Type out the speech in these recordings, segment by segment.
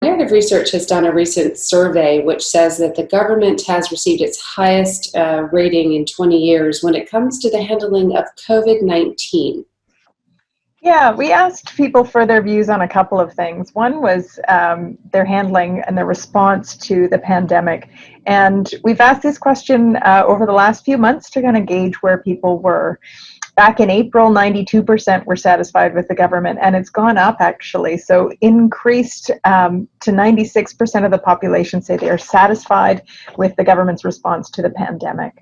Narrative Research has done a recent survey which says that the government has received its highest rating in 20 years when it comes to the handling of COVID-19. Yeah, we asked people for their views on a couple of things. One was their handling and their response to the pandemic. And we've asked this question over the last few months to kind of gauge where people were. Back in April, 92% were satisfied with the government, and it's gone up actually. So increased to 96% of the population say they are satisfied with the government's response to the pandemic.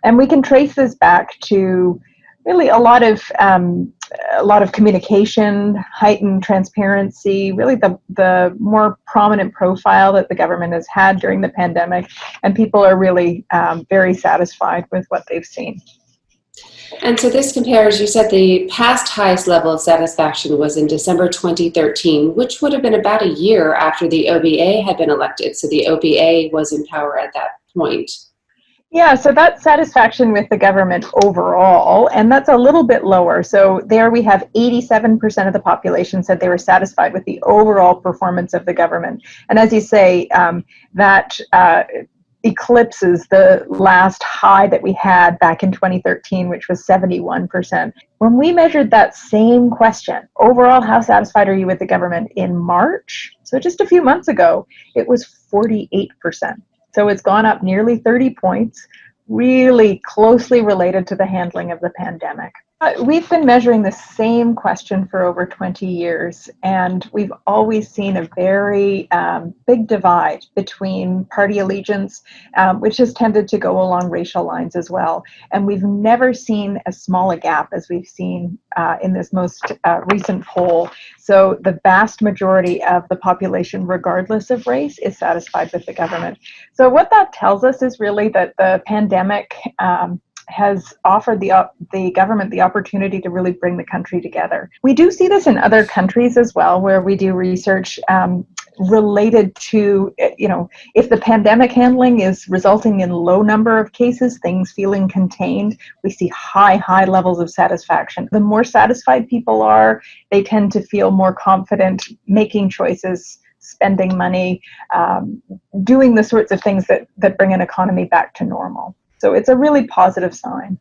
And we can trace this back to really a lot of communication, heightened transparency, really the more prominent profile that the government has had during the pandemic, and people are really very satisfied with what they've seen. And so this compares, you said the past highest level of satisfaction was in December 2013, which would have been about a year after the OBA had been elected. So the OBA was in power at that point. Yeah, so that's satisfaction with the government overall, and that's a little bit lower. So there we have 87% of the population said they were satisfied with the overall performance of the government. And as you say, that eclipses the last high that we had back in 2013, which was 71%. When we measured that same question, overall, how satisfied are you with the government, in March, so just a few months ago, it was 48%. So it's gone up nearly 30 points, really closely related to the handling of the pandemic. We've been measuring the same question for over 20 years, and we've always seen a very big divide between party allegiance, which has tended to go along racial lines as well. And we've never seen as small a gap as we've seen in this most recent poll. So the vast majority of the population, regardless of race, is satisfied with the government. So what that tells us is really that the pandemic has offered the government the opportunity to really bring the country together. We do see this in other countries as well, where we do research related to, if the pandemic handling is resulting in low number of cases, things feeling contained, we see high levels of satisfaction. The more satisfied people are, they tend to feel more confident making choices, spending money, doing the sorts of things that bring an economy back to normal. So it's a really positive sign.